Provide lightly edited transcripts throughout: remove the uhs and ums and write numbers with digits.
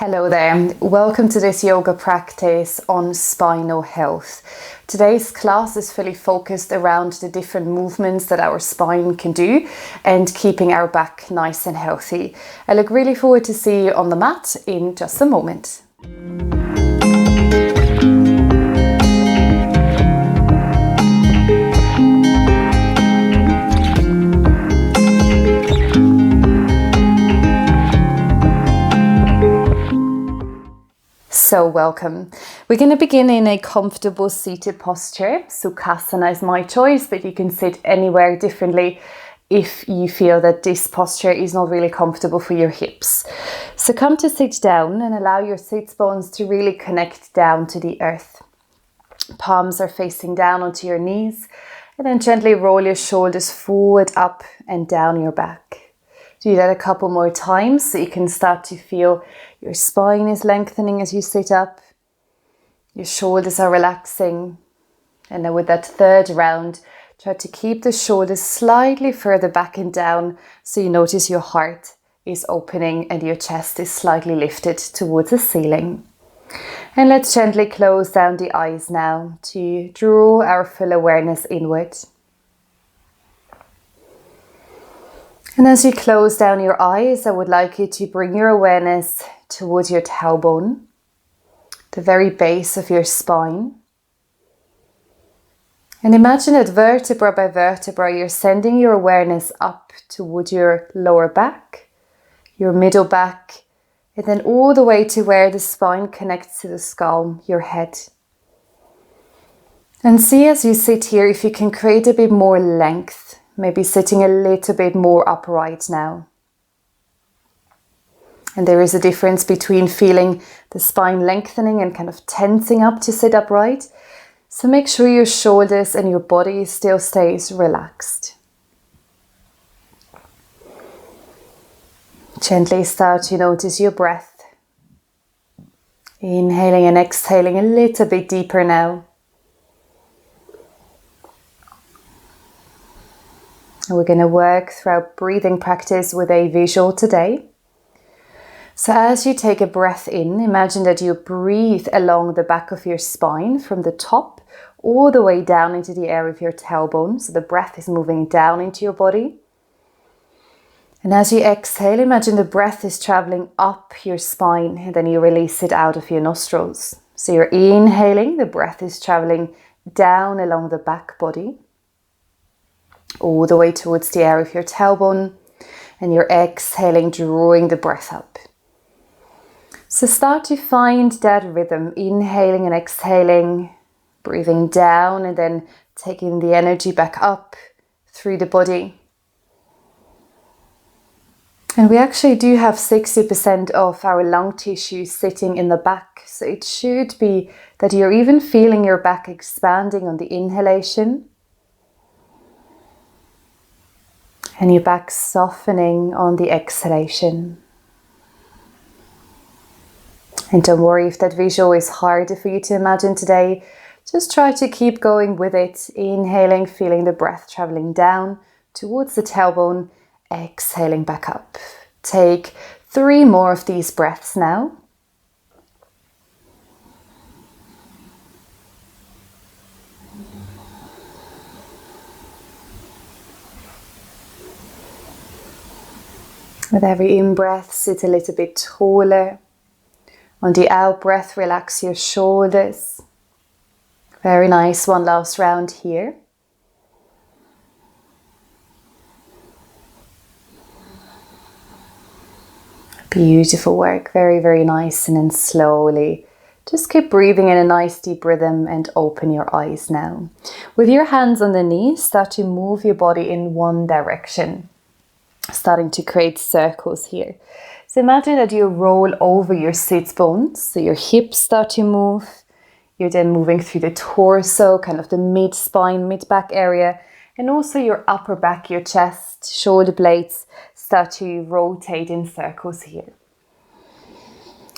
Hello there, welcome to this yoga practice on spinal health. Today's class is fully focused around the different movements that our spine can do and keeping our back nice and healthy. I look really forward to see you on the mat in just a moment. So welcome. We're going to begin in a comfortable seated posture. Sukhasana is my choice, but you can sit anywhere differently if you feel that this posture is not really comfortable for your hips. So come to sit down and allow your sits bones to really connect down to the earth. Palms are facing down onto your knees, and then gently roll your shoulders forward, up and down your back. Do that a couple more times so you can start to feel your spine is lengthening as you sit up. Your shoulders are relaxing. And then with that third round, try to keep the shoulders slightly further back and down so you notice your heart is opening and your chest is slightly lifted towards the ceiling. And let's gently close down the eyes now to draw our full awareness inward. And as you close down your eyes, I would like you to bring your awareness towards your tailbone, the very base of your spine. And imagine that vertebra by vertebra, you're sending your awareness up towards your lower back, your middle back, and then all the way to where the spine connects to the skull, your head. And see as you sit here if you can create a bit more length. Maybe sitting a little bit more upright now. And there is a difference between feeling the spine lengthening and kind of tensing up to sit upright. So make sure your shoulders and your body still stays relaxed. Gently start to notice your breath. Inhaling and exhaling a little bit deeper now. We're going to work through our breathing practice with a visual today. So as you take a breath in, imagine that you breathe along the back of your spine from the top all the way down into the area of your tailbone. So the breath is moving down into your body. And as you exhale, imagine the breath is traveling up your spine and then you release it out of your nostrils. So you're inhaling, the breath is traveling down along the back body, all the way towards the area of your tailbone, and you're exhaling, drawing the breath up. So start to find that rhythm, inhaling and exhaling, breathing down and then taking the energy back up through the body. And we actually do have 60% of our lung tissue sitting in the back, so it should be that you're even feeling your back expanding on the inhalation, and your back softening on the exhalation. And don't worry if that visual is harder for you to imagine today. Just try to keep going with it. Inhaling, feeling the breath traveling down towards the tailbone. Exhaling back up. Take 3 more of these breaths now. With every in-breath, sit a little bit taller. On the out-breath, relax your shoulders. Very nice. One last round here. Beautiful work. Very, very nice. And then slowly, just keep breathing in a nice deep rhythm and open your eyes now. With your hands on the knees, start to move your body in one direction. Starting to create circles here. So imagine that you roll over your sits bones, so your hips start to move. You're then moving through the torso, kind of the mid-spine, mid-back area, and also your upper back, your chest, shoulder blades start to rotate in circles here.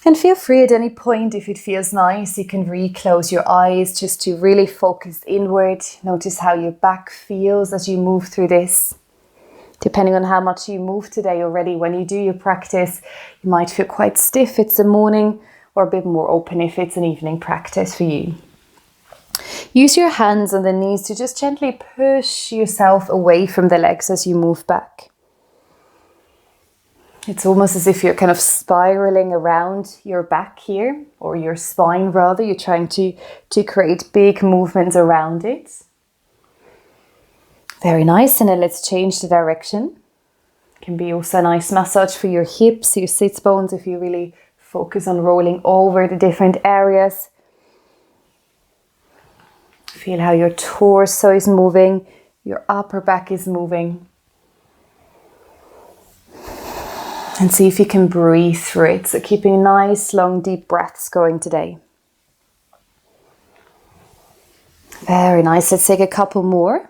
And feel free at any point, if it feels nice, you can reclose your eyes just to really focus inward. Notice how your back feels as you move through this. Depending on how much you move today already, when you do your practice, you might feel quite stiff if it's a morning, or a bit more open if it's an evening practice for you. Use your hands on the knees to just gently push yourself away from the legs as you move back. It's almost as if you're kind of spiraling around your back here, or your spine rather. You're trying to create big movements around it. Very nice. And then let's change the direction. It can be also a nice massage for your hips, your sits bones, if you really focus on rolling over the different areas. Feel how your torso is moving, your upper back is moving. And see if you can breathe through it. So keeping nice, long, deep breaths going today. Very nice. Let's take a couple more.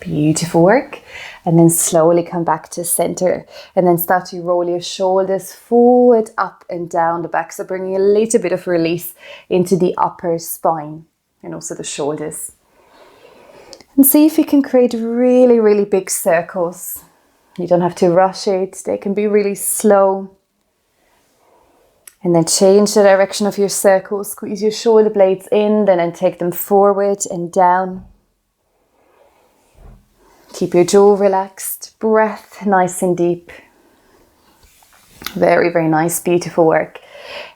Beautiful work. And then slowly come back to center. And then start to roll your shoulders forward, up and down the back. So bringing a little bit of release into the upper spine and also the shoulders. And see if you can create really, really big circles. You don't have to rush it. They can be really slow. And then change the direction of your circles. Squeeze your shoulder blades in, then take them forward and down. Keep your jaw relaxed, breath nice and deep. Very, very nice, beautiful work.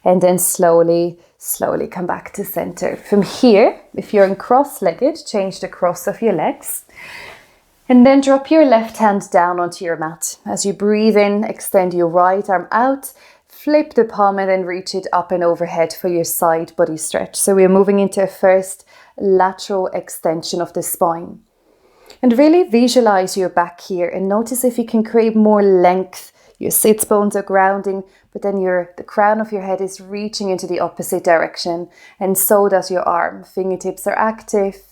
And then slowly come back to center. From here, if you're in cross-legged, change the cross of your legs. And then drop your left hand down onto your mat. As you breathe in, extend your right arm out, flip the palm and then reach it up and overhead for your side body stretch. So we're moving into a first lateral extension of the spine. And really visualize your back here and notice if you can create more length. Your sits bones are grounding, but then the crown of your head is reaching into the opposite direction, and so does your arm. Fingertips are active.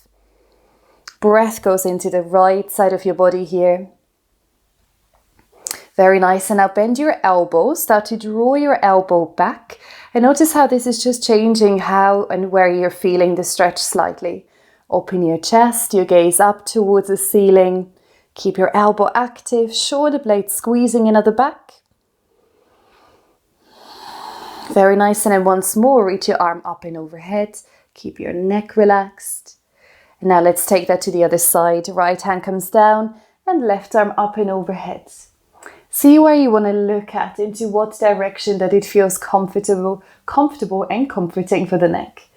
Breath goes into the right side of your body here. Very nice. And now bend your elbow. Start to draw your elbow back. And notice how this is just changing how and where you're feeling the stretch slightly. Open your chest, your gaze up towards the ceiling. Keep your elbow active, shoulder blades squeezing in at the back. Very nice. And then once more, reach your arm up and overhead. Keep your neck relaxed. And now let's take that to the other side. Right hand comes down and left arm up and overhead. See where you want to look at, into what direction that it feels comfortable and comforting for the neck.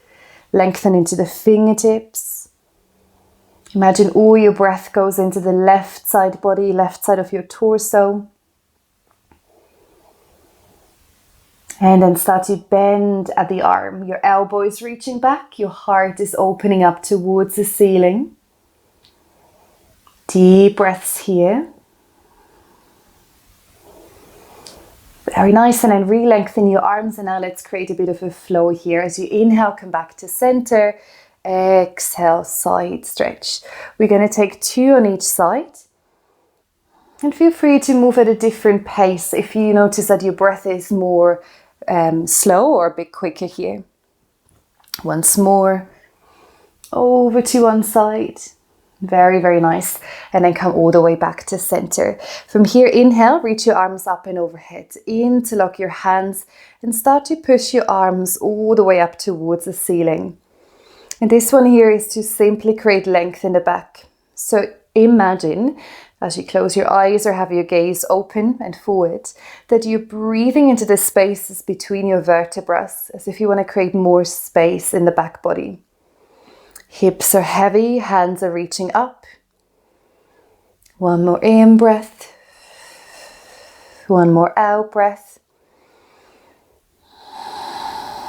Lengthen into the fingertips. Imagine all your breath goes into the left side body, left side of your torso. And then start to bend at the arm. Your elbow is reaching back. Your heart is opening up towards the ceiling. Deep breaths here. Very nice. And then re-lengthen your arms. And now let's create a bit of a flow here. As you inhale, come back to center. Exhale, side stretch. We're going to take 2 on each side. And feel free to move at a different pace if you notice that your breath is more slow or a bit quicker here. Once more. Over to one side. Very, very nice. And then come all the way back to center. From here, inhale, reach your arms up and overhead. Interlock your hands and start to push your arms all the way up towards the ceiling. And this one here is to simply create length in the back. So imagine, as you close your eyes or have your gaze open and forward, that you're breathing into the spaces between your vertebrae, as if you want to create more space in the back body. Hips are heavy, hands are reaching up. One more in breath. One more out breath.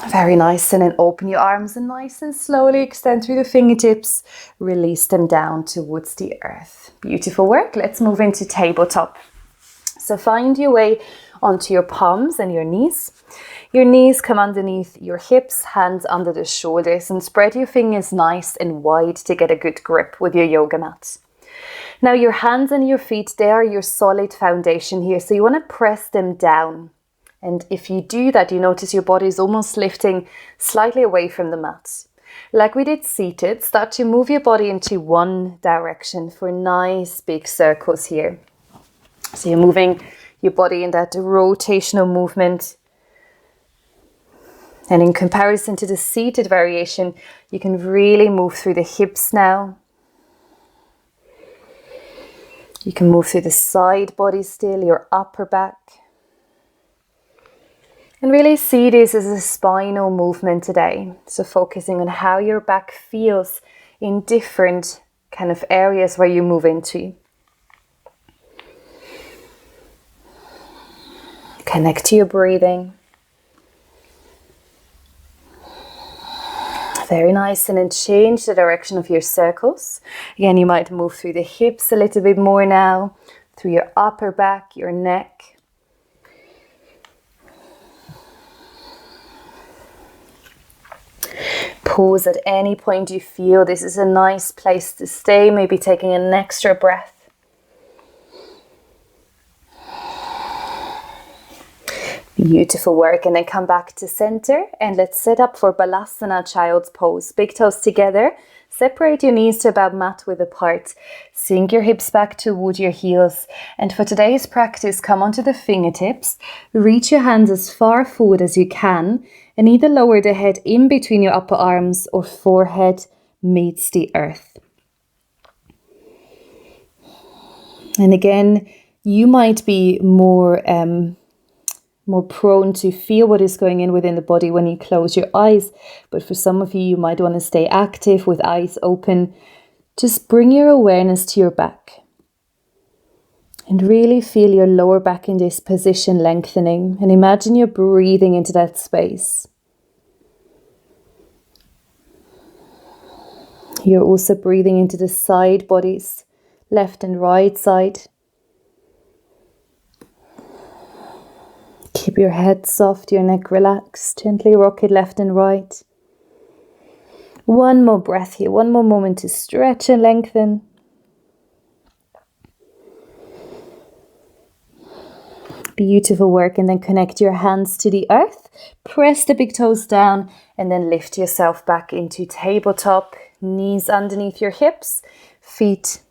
Very nice. And then open your arms and nice and slowly extend through the fingertips. Release them down towards the earth. Beautiful work. Let's move into tabletop. So find your way onto your palms and your knees. Your knees come underneath your hips, hands under the shoulders, and spread your fingers nice and wide to get a good grip with your yoga mat. Now your hands and your feet, they are your solid foundation here. So you want to press them down. And if you do that, you notice your body is almost lifting slightly away from the mat. Like we did seated, start to move your body into one direction for nice big circles here. So you're moving your body in that rotational movement. And in comparison to the seated variation, you can really move through the hips now. You can move through the side body still, your upper back. And really see this as a spinal movement today. So focusing on how your back feels in different kind of areas where you move into. Connect to your breathing. Very nice. And then change the direction of your circles. Again, you might move through the hips a little bit more now, through your upper back, your neck. Pause at any point you feel this is a nice place to stay, maybe taking an extra breath. Beautiful work, and then come back to center and let's set up for Balasana, child's pose. Big toes together, separate your knees to about mat width apart, sink your hips back toward your heels, and for today's practice come onto the fingertips, reach your hands as far forward as you can and either lower the head in between your upper arms or forehead meets the earth. And again, you might be more prone to feel what is going in within the body when you close your eyes. But for some of you, you might want to stay active with eyes open. Just bring your awareness to your back. And really feel your lower back in this position lengthening. And imagine you're breathing into that space. You're also breathing into the side bodies, left and right side. Keep your head soft, your neck relaxed. Gently rock it left and right. One more breath here. One more moment to stretch and lengthen. Beautiful work. And then connect your hands to the earth. Press the big toes down and then lift yourself back into tabletop. Knees underneath your hips. Feet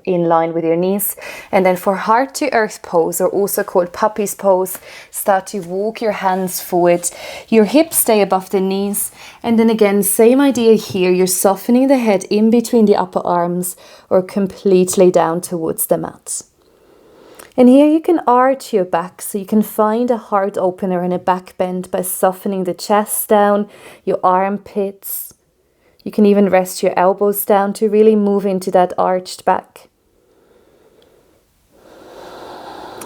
in line with your knees. And then for heart to earth pose, or also called puppy's pose, start to walk your hands forward. Your hips stay above the knees. And then again, same idea here. You're softening the head in between the upper arms or completely down towards the mat. And here you can arch your back, so you can find a heart opener and a back bend by softening the chest down, your armpits. You can even rest your elbows down to really move into that arched back.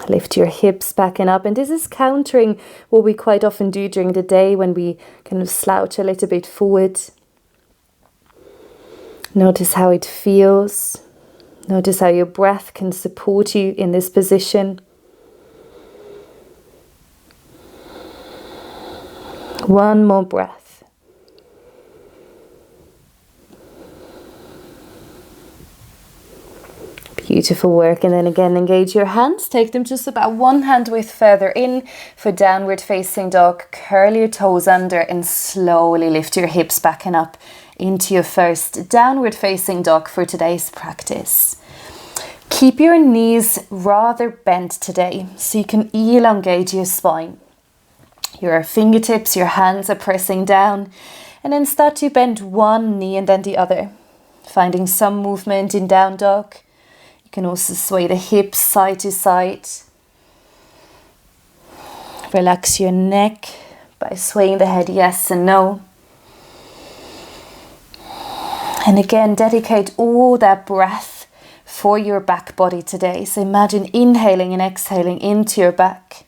Lift your hips back and up. And this is countering what we quite often do during the day when we kind of slouch a little bit forward. Notice how it feels. Notice how your breath can support you in this position. One more breath. Beautiful work. And then again, engage your hands. Take them just about one hand width further in for downward facing dog. Curl your toes under and slowly lift your hips back and up into your first downward facing dog for today's practice. Keep your knees rather bent today so you can elongate your spine. Your fingertips, your hands are pressing down, and then start to bend one knee and then the other, finding some movement in down dog. You can also sway the hips side to side. Relax your neck by swaying the head yes and no. And again, dedicate all that breath for your back body today. So imagine inhaling and exhaling into your back.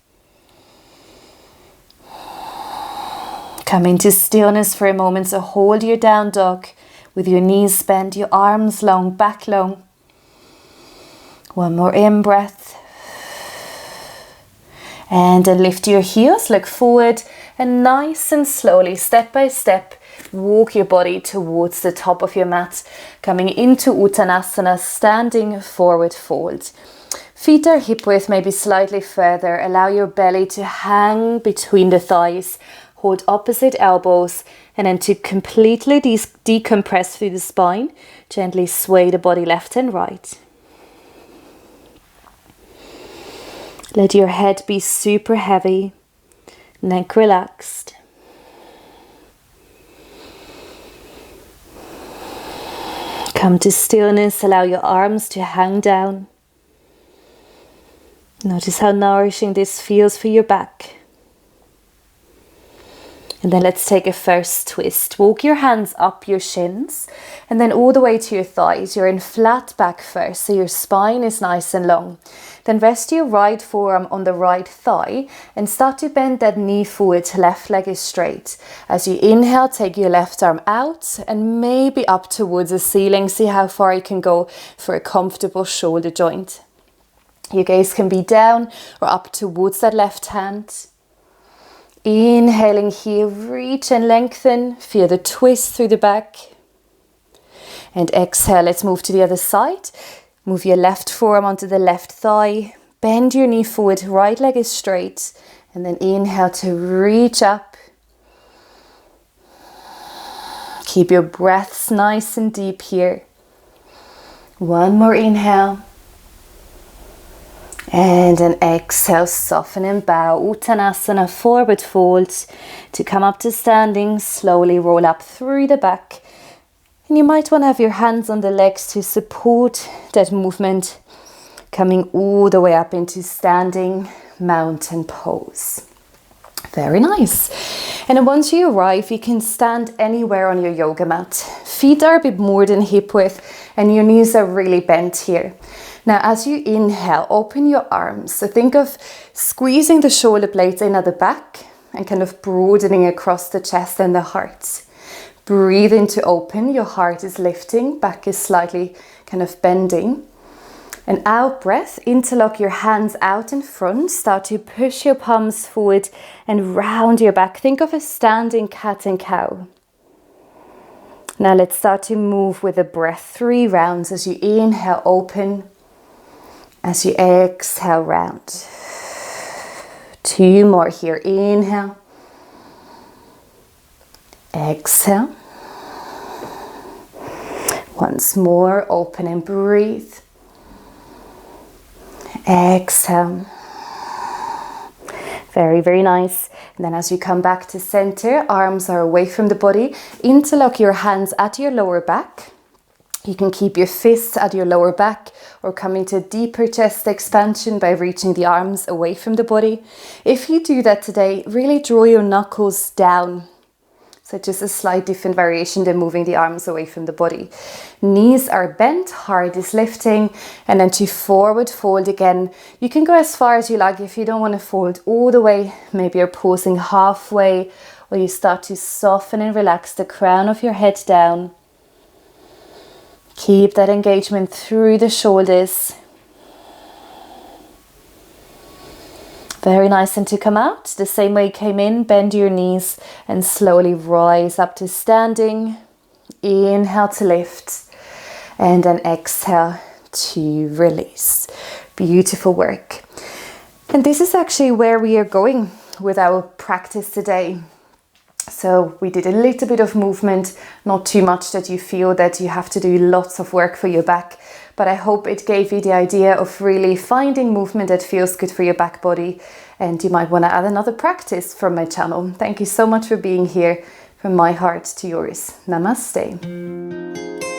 Come into stillness for a moment. So hold your down dog with your knees bent, your arms long, back long. One more in breath. And then lift your heels, look forward, and nice and slowly, step by step, walk your body towards the top of your mat, coming into Uttanasana, standing forward fold. Feet are hip width, maybe slightly further. Allow your belly to hang between the thighs. hold opposite elbows, and then to completely decompress through the spine, gently sway the body left and right. Let your head be super heavy, neck relaxed. Come to stillness, allow your arms to hang down. Notice how nourishing this feels for your back. And then let's take a first twist. Walk your hands up your shins and then all the way to your thighs. You're in flat back first, so your spine is nice and long. Then rest your right forearm on the right thigh and start to bend that knee forward, left leg is straight. As you inhale, take your left arm out and maybe up towards the ceiling. See how far you can go for a comfortable shoulder joint. Your gaze can be down or up towards that left hand. Inhaling here, reach and lengthen, feel the twist through the back. And exhale, let's move to the other side. Move your left forearm onto the left thigh, bend your knee forward, right leg is straight, and then inhale to reach up. Keep your breaths nice and deep here. One more inhale. And an exhale, soften and bow. Uttanasana, forward fold. To come up to standing, slowly roll up through the back. And you might want to have your hands on the legs to support that movement. Coming all the way up into standing mountain pose. Very nice. And then once you arrive, you can stand anywhere on your yoga mat. Feet are a bit more than hip width and your knees are really bent here. Now, as you inhale, open your arms. So think of squeezing the shoulder blades in at the back and kind of broadening across the chest and the heart. Breathe in to open. Your heart is lifting, back is slightly kind of bending. And out breath, interlock your hands out in front. Start to push your palms forward and round your back. Think of a standing cat and cow. Now let's start to move with the breath. 3 rounds as you inhale, open. As you exhale, round. 2 more here. Inhale. Exhale. Once more, open and breathe. Exhale. Very, very nice. And then as you come back to center, arms are away from the body. Interlock your hands at your lower back. You can keep your fists at your lower back or come into deeper chest expansion by reaching the arms away from the body. If you do that today, really draw your knuckles down. So just a slight different variation than moving the arms away from the body. Knees are bent, heart is lifting, and then to forward fold again. You can go as far as you like. If you don't want to fold all the way, maybe you're pausing halfway, or you start to soften and relax the crown of your head down. Keep that engagement through the shoulders. Very nice. And to come out the same way you came in, bend your knees and slowly rise up to standing. Inhale to lift and then exhale to release. Beautiful work. And this is actually where we are going with our practice today. So we did a little bit of movement, not too much that you feel that you have to do lots of work for your back. But I hope it gave you the idea of really finding movement that feels good for your back body. And you might want to add another practice from my channel. Thank you so much for being here. From my heart to yours. Namaste.